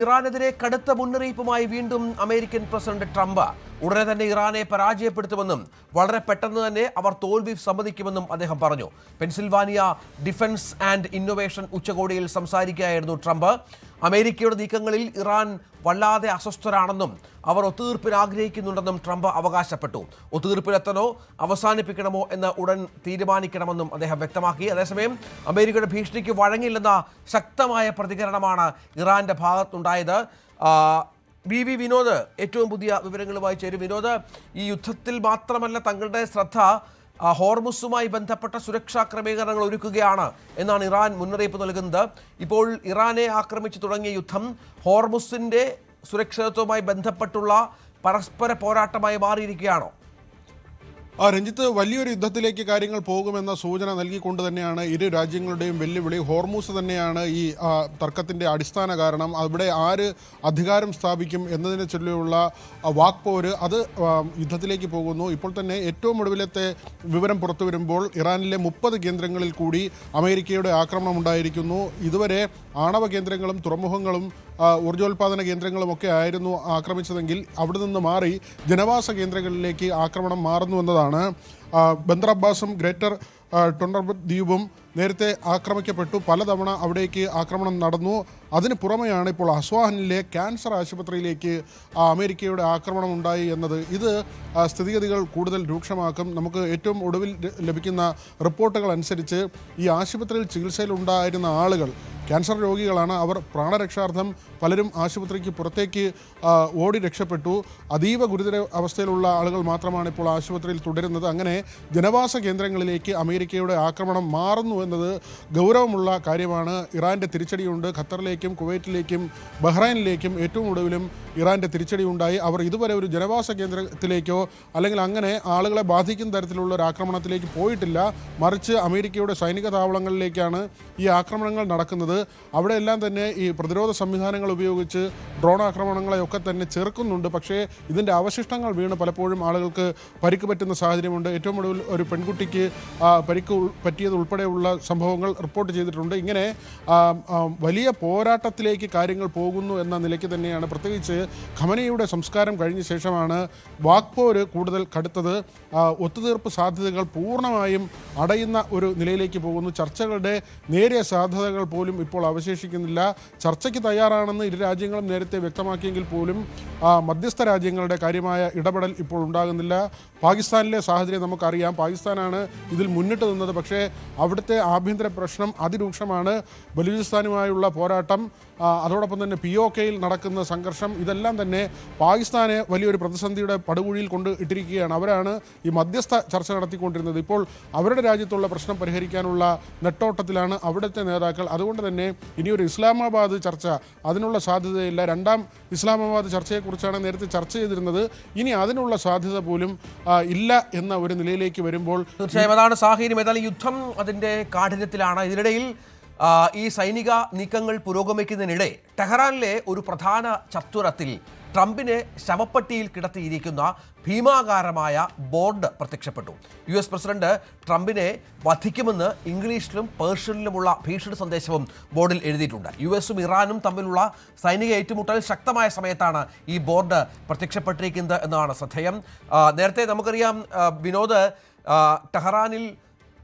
ഇറാനെതിരെ കടുത്ത മുന്നറിയിപ്പുമായി വീണ്ടും അമേരിക്കൻ പ്രസിഡന്റ് ട്രംപ് ഉടനെ തന്നെ ഇറാനെ പരാജയപ്പെടുത്തുമെന്നും വളരെ പെട്ടെന്ന് തന്നെ അവർ തോൽവി സമ്മതിക്കുമെന്നും അദ്ദേഹം പറഞ്ഞു. പെൻസിൽവാനിയ ഡിഫൻസ് ആൻഡ് ഇന്നൊവേഷൻ ഉച്ചകോടിയിൽ സംസാരിക്കുകയായിരുന്നു ട്രംപ്. അമേരിക്കയുടെ നീക്കങ്ങളിൽ ഇറാൻ വല്ലാതെ അസ്വസ്ഥരാണെന്നും അവർ ഒത്തുതീർപ്പിന് ആഗ്രഹിക്കുന്നുണ്ടെന്നും ട്രംപ് അവകാശപ്പെട്ടു. ഒത്തുതീർപ്പിലെത്തണോ അവസാനിപ്പിക്കണമോ എന്ന് ഉടൻ തീരുമാനിക്കണമെന്നും അദ്ദേഹം വ്യക്തമാക്കി. അതേസമയം അമേരിക്കയുടെ ഭീഷണിക്ക് വഴങ്ങില്ലെന്ന ശക്തമായ പ്രതികരണമാണ് ഇറാന്റെ ഭാഗത്തുണ്ടായത്. വി വിനോദ് ഏറ്റവും പുതിയ വിവരങ്ങളുമായി ചേരും. വിനോദ്, ഈ യുദ്ധത്തിൽ മാത്രമല്ല തങ്ങളുടെ ശ്രദ്ധ ഹോർമുസുമായി ബന്ധപ്പെട്ട സുരക്ഷാ ക്രമീകരണങ്ങൾ ഒരുക്കുകയാണ് എന്നാണ് ഇറാൻ മുന്നറിയിപ്പ് നൽകുന്നത്. ഇപ്പോൾ ഇറാനെ ആക്രമിച്ചു തുടങ്ങിയ യുദ്ധം ഹോർമുസിന്റെ സുരക്ഷിതത്വവുമായി ബന്ധപ്പെട്ടുള്ള പരസ്പര പോരാട്ടമായി മാറിയിരിക്കുകയാണോ? രഞ്ജിത്ത്, വലിയൊരു യുദ്ധത്തിലേക്ക് കാര്യങ്ങൾ പോകുമെന്ന സൂചന നൽകിക്കൊണ്ട് തന്നെയാണ് ഇരു രാജ്യങ്ങളുടെയും വെല്ലുവിളി. ഹോർമൂസ് തന്നെയാണ് ഈ തർക്കത്തിൻ്റെ അടിസ്ഥാന കാരണം. അവിടെ ആര് അധികാരം സ്ഥാപിക്കും എന്നതിനെ ചൊല്ലിയുള്ള വാക്പോര് അത് യുദ്ധത്തിലേക്ക് പോകുന്നു. ഇപ്പോൾ തന്നെ ഏറ്റവും ഒടുവിലത്തെ വിവരം പുറത്തു വരുമ്പോൾ ഇറാനിലെ 30 കേന്ദ്രങ്ങളിൽ കൂടി അമേരിക്കയുടെ ആക്രമണം ഉണ്ടായിരിക്കുന്നു. ഇതുവരെ ആണവ കേന്ദ്രങ്ങളും തുറമുഖങ്ങളും ഊർജ്ജോൽപാദന കേന്ദ്രങ്ങളുമൊക്കെ ആയിരുന്നു ആക്രമിച്ചതെങ്കിൽ അവിടെ നിന്ന് മാറി ജനവാസ കേന്ദ്രങ്ങളിലേക്ക് ആക്രമണം മാറുന്നുവെന്നതാണ്. ബന്ദർ അബ്ബാസും ഗ്രേറ്റർ ടൊണ്ടർബത്ത് ദ്വീപും നേരത്തെ ആക്രമിക്കപ്പെട്ടു. പലതവണ അവിടേക്ക് ആക്രമണം നടന്നു. അതിന് പുറമെയാണ് ഇപ്പോൾ അസ്വാനിലെ ക്യാൻസർ ആശുപത്രിയിലേക്ക് അമേരിക്കയുടെ ആക്രമണം ഉണ്ടായി എന്നത്. ഇത് സ്ഥിതിഗതികൾ കൂടുതൽ രൂക്ഷമാക്കും. നമുക്ക് ഏറ്റവും ഒടുവിൽ ലഭിക്കുന്ന റിപ്പോർട്ടുകൾ അനുസരിച്ച് ഈ ആശുപത്രിയിൽ ചികിത്സയിലുണ്ടായിരുന്ന ആളുകൾ ക്യാൻസർ രോഗികളാണ്. അവർ പ്രാണരക്ഷാർത്ഥം പലരും ആശുപത്രിക്ക് പുറത്തേക്ക് ഓടി രക്ഷപ്പെട്ടു. അതീവ ഗുരുതര അവസ്ഥയിലുള്ള ആളുകൾ മാത്രമാണ് ഇപ്പോൾ ആശുപത്രിയിൽ തുടരുന്നത്. അങ്ങനെ ജനവാസ കേന്ദ്രങ്ങളിലേക്ക് അമേരിക്കയുടെ ആക്രമണം മാറുന്നു എന്നത് ഗൗരവമുള്ള കാര്യമാണ്. ഇറാൻ്റെ തിരിച്ചടിയുണ്ട്. ഖത്തറിലേക്കും കുവൈറ്റിലേക്കും ബഹ്റൈനിലേക്കും ഏറ്റവും ഒടുവിലും ഇറാൻ്റെ തിരിച്ചടി ഉണ്ടായി. അവർ ഇതുവരെ ഒരു ജനവാസ കേന്ദ്രത്തിലേക്കോ അല്ലെങ്കിൽ അങ്ങനെ ആളുകളെ ബാധിക്കുന്ന തരത്തിലുള്ള ഒരു ആക്രമണത്തിലേക്ക് പോയിട്ടില്ല. മറിച്ച് അമേരിക്കയുടെ സൈനിക താവളങ്ങളിലേക്കാണ് ഈ ആക്രമണങ്ങൾ നടക്കുന്നത്. അവിടെയെല്ലാം തന്നെ ഈ പ്രതിരോധ സംവിധാനങ്ങൾ ഉപയോഗിച്ച് ഡ്രോൺ ആക്രമണങ്ങളെയൊക്കെ തന്നെ ചെറുക്കുന്നുണ്ട്. പക്ഷേ ഇതിൻ്റെ അവശിഷ്ടങ്ങൾ വീണ് പലപ്പോഴും ആളുകൾക്ക് പരിക്ക് പറ്റുന്ന സാഹചര്യമുണ്ട്. ഏറ്റവും ഒടുവിൽ ഒരു പെൺകുട്ടിക്ക് പരിക്ക് പറ്റിയത് ഉൾപ്പെടെയുള്ള സംഭവങ്ങൾ റിപ്പോർട്ട് ചെയ്തിട്ടുണ്ട്. ഇങ്ങനെ വലിയ പോരാട്ടത്തിലേക്ക് കാര്യങ്ങൾ പോകുന്നു എന്ന നിലയ്ക്ക് തന്നെയാണ്. പ്രത്യേകിച്ച് ഖമനയുടെ സംസ്കാരം കഴിഞ്ഞ ശേഷമാണ് വാക്പോര് കൂടുതൽ കടുത്തത്. ഒത്തുതീർപ്പ് സാധ്യതകൾ പൂർണ്ണമായും അടയുന്ന ഒരു നിലയിലേക്ക് പോകുന്നു. ചർച്ചകളുടെ നേരിയ സാധ്യതകൾ പോലും ഇപ്പോൾ അവശേഷിക്കുന്നില്ല. ചർച്ചയ്ക്ക് തയ്യാറാണെന്ന് ഇരു രാജ്യങ്ങളും നേരത്തെ വ്യക്തമാക്കിയെങ്കിൽ പോലും മധ്യസ്ഥ രാജ്യങ്ങളുടെ കാര്യമായ ഇടപെടൽ ഇപ്പോൾ ഉണ്ടാകുന്നില്ല. പാകിസ്ഥാനിലെ സാഹചര്യം നമുക്കറിയാം. പാകിസ്ഥാനാണ് ഇതിൽ മുന്നിട്ട് നിന്നത്. പക്ഷേ അവിടുത്തെ ആഭ്യന്തര പ്രശ്നം അതിരൂക്ഷമാണ്. ബലൂചിസ്ഥാനുമായുള്ള പോരാട്ടം, അതോടൊപ്പം തന്നെ POKയിൽ നടക്കുന്ന സംഘർഷം, ഇതെല്ലാം തന്നെ പാകിസ്ഥാനെ വലിയൊരു പ്രതിസന്ധിയുടെ പടുകുഴിയിൽ കൊണ്ട് ഇട്ടിരിക്കുകയാണ്. അവരാണ് ഈ മധ്യസ്ഥ ചർച്ച നടത്തിക്കൊണ്ടിരുന്നത്. ഇപ്പോൾ അവരുടെ രാജ്യത്തുള്ള പ്രശ്നം പരിഹരിക്കാനുള്ള നെട്ടോട്ടത്തിലാണ് അവിടുത്തെ നേതാക്കൾ. അതുകൊണ്ട് തന്നെ ഇനിയൊരു ഇസ്ലാമാബാദ് ചർച്ച അതിനുള്ള സാധ്യതയില്ല. രണ്ടാം ഇസ്ലാമാബാദ് ചർച്ചയെക്കുറിച്ചാണ് നേരത്തെ ചർച്ച ചെയ്തിരുന്നത്. ഇനി അതിനുള്ള സാധ്യത പോലും ഇല്ല എന്ന ഒരു നിലയിലേക്ക് വരുമ്പോൾ തീർച്ചയായും അതാണ് സാഹചര്യം. ഏതായാലും യുദ്ധം അതിൻ്റെ കാഠിന്യത്തിലാണ്. ഇതിനിടയിൽ ഈ സൈനിക നീക്കങ്ങൾ പുരോഗമിക്കുന്നതിനിടെ ടെഹ്റാനിലെ ഒരു പ്രധാന ചത്വരത്തിൽ ട്രംപിനെ ശവപ്പെട്ടിയിൽ കിടത്തിയിരിക്കുന്ന ഭീമാകാരമായ ബോർഡ് പ്രത്യക്ഷപ്പെട്ടു. US പ്രസിഡന്റ് ട്രംപിനെ വധിക്കുമെന്ന് ഇംഗ്ലീഷിലും പേർഷ്യനിലുമുള്ള ഭീഷണി സന്ദേശവും ബോർഡിൽ എഴുതിയിട്ടുണ്ട്. US ഇറാനും തമ്മിലുള്ള സൈനിക ഏറ്റുമുട്ടൽ ശക്തമായ സമയത്താണ് ഈ ബോർഡ് പ്രത്യക്ഷപ്പെട്ടിരിക്കുന്നത് എന്നതാണ് ശ്രദ്ധേയം. നേരത്തെ നമുക്കറിയാം വിനോദ്, ടെഹ്റാനിൽ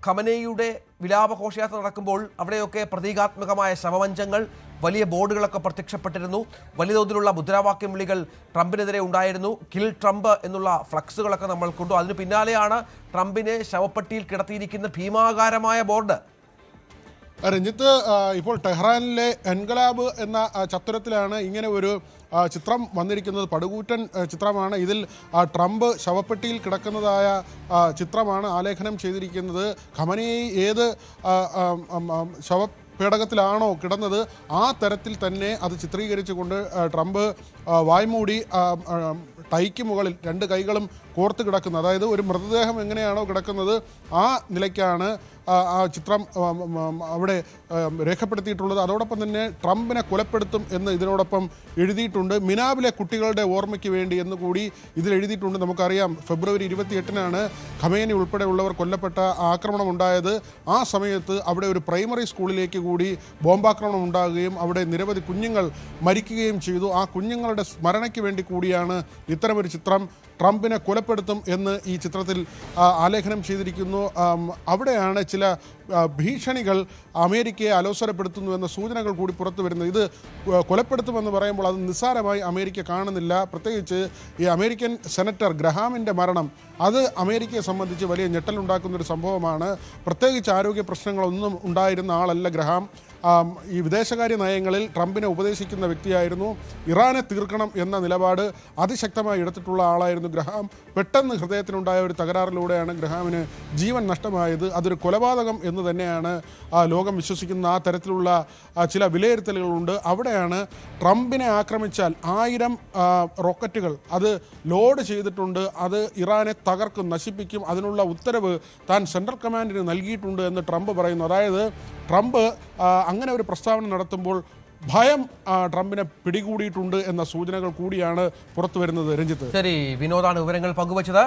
ഖമനയുടെ വിലാപഘോഷയാത്ര നടക്കുമ്പോൾ അവിടെയൊക്കെ പ്രതീകാത്മകമായ ശവമഞ്ചങ്ങൾ, വലിയ ബോർഡുകളൊക്കെ പ്രത്യക്ഷപ്പെട്ടിരുന്നു. വലിയ തോതിലുള്ള മുദ്രാവാക്യം വിളികൾ ട്രംപിനെതിരെ ഉണ്ടായിരുന്നു. കിൽ ട്രംപ് എന്നുള്ള ഫ്ലക്സുകളൊക്കെ നമ്മൾ കണ്ടു. അതിന് പിന്നാലെയാണ് ട്രംപിനെ ശവപ്പെട്ടിയിൽ കിടത്തിയിരിക്കുന്ന ഭീമാകാരമായ ബോർഡ്. രഞ്ജിത്ത്, ഇപ്പോൾ ടെഹ്റാനിലെ എൻഗലാബ് എന്ന ചത്വരത്തിലാണ് ഇങ്ങനെ ഒരു ചിത്രം വന്നിരിക്കുന്നത്. പടുകൂറ്റൻ ചിത്രമാണ്. ഇതിൽ ട്രംപ് ശവപ്പെട്ടിയിൽ കിടക്കുന്നതായ ചിത്രമാണ് ആലേഖനം ചെയ്തിരിക്കുന്നത്. ഖമനേയി ഏത് പേടകത്തിലാണോ കിടന്നത് ആ തരത്തിൽ തന്നെ അത് ചിത്രീകരിച്ചുകൊണ്ട് ട്രംപ് വായ്മൂടി ടൈക്ക് മുകളിൽ 2 കൈകളും കോർത്ത് കിടക്കുന്നത്. അതായത് ഒരു മൃതദേഹം എങ്ങനെയാണോ കിടക്കുന്നത് ആ നിലയ്ക്കാണ് ആ ചിത്രം അവിടെ രേഖപ്പെടുത്തിയിട്ടുള്ളത്. അതോടൊപ്പം തന്നെ ട്രംപിനെ കൊലപ്പെടുത്തും എന്ന് ഇതിനോടൊപ്പം എഴുതിയിട്ടുണ്ട്. മിനാബിലെ കുട്ടികളുടെ ഓർമ്മയ്ക്ക് വേണ്ടി എന്ന് കൂടി ഇതിൽ എഴുതിയിട്ടുണ്ട്. നമുക്കറിയാം ഫെബ്രുവരി 28-നാണ് ഖമേനി ഉൾപ്പെടെയുള്ളവർ കൊല്ലപ്പെട്ട ആക്രമണം ഉണ്ടായത്. ആ സമയത്ത് അവിടെ ഒരു പ്രൈമറി സ്കൂളിലേക്ക് കൂടി ബോംബാക്രമണം ഉണ്ടാകുകയും അവിടെ നിരവധി കുഞ്ഞുങ്ങൾ മരിക്കുകയും ചെയ്തു. ആ കുഞ്ഞുങ്ങളുടെ സ്മരണയ്ക്ക് വേണ്ടി കൂടിയാണ് ഇത്തരമൊരു ചിത്രം ട്രംപിനെ കൊലപ്പെടുത്തും എന്ന് ഈ ചിത്രത്തിൽ ആലേഖനം ചെയ്തിരിക്കുന്നു. അവിടെയാണ് ചില ഭീഷണികൾ അമേരിക്കയെ അലോസരപ്പെടുത്തുന്നു എന്ന സൂചനകൾ കൂടി പുറത്തു വരുന്നത്. ഇത് കൊലപ്പെടുത്തുമെന്ന് പറയുമ്പോൾ അത് നിസ്സാരമായി അമേരിക്ക കാണുന്നില്ല. പ്രത്യേകിച്ച് ഈ അമേരിക്കൻ സെനറ്റർ ഗ്രഹാമിൻ്റെ മരണം അത് അമേരിക്കയെ സംബന്ധിച്ച് വലിയ ഞെട്ടലുണ്ടാക്കുന്നൊരു സംഭവമാണ്. പ്രത്യേകിച്ച് ആരോഗ്യ പ്രശ്നങ്ങളൊന്നും ഉണ്ടായിരുന്ന ആളല്ല ഗ്രഹാം. ഈ വിദേശകാര്യ നയങ്ങളിൽ ട്രംപിനെ ഉപദേശിക്കുന്ന വ്യക്തിയായിരുന്നു. ഇറാനെ തീർക്കണം എന്ന നിലപാട് അതിശക്തമായി എടുത്തിട്ടുള്ള ആളായിരുന്നു ഗ്രഹാം. പെട്ടെന്ന് ഹൃദയത്തിനുണ്ടായ ഒരു തകരാറിലൂടെയാണ് ഗ്രഹാമിന് ജീവൻ നഷ്ടമായത്. അതൊരു കൊലപാതകം എന്ന് തന്നെയാണ് ലോകം വിശ്വസിക്കുന്ന. ആ തരത്തിലുള്ള ചില വിലയിരുത്തലുകളുണ്ട്. അവിടെയാണ് ട്രംപിനെ ആക്രമിച്ചാൽ 1000 റോക്കറ്റുകൾ അത് ലോഡ് ചെയ്തിട്ടുണ്ട്, അത് ഇറാനെ തകർക്കും, നശിപ്പിക്കും, അതിനുള്ള ഉത്തരവ് താൻ സെൻട്രൽ കമാൻഡിന് നൽകിയിട്ടുണ്ട് എന്ന് ട്രംപ് പറയുന്നു. അതായത് ട്രംപ് അങ്ങനെ ഒരു പ്രസ്താവന നടത്തുമ്പോൾ ഭയം ട്രംപിനെ പിടികൂടിയിട്ടുണ്ട് എന്ന സൂചനകൾ കൂടിയാണ് പുറത്തു വരുന്നത്. രഞ്ജിത്ത്, ശരി, വിനോദാണ് വിവരങ്ങൾ പങ്കുവച്ചത്.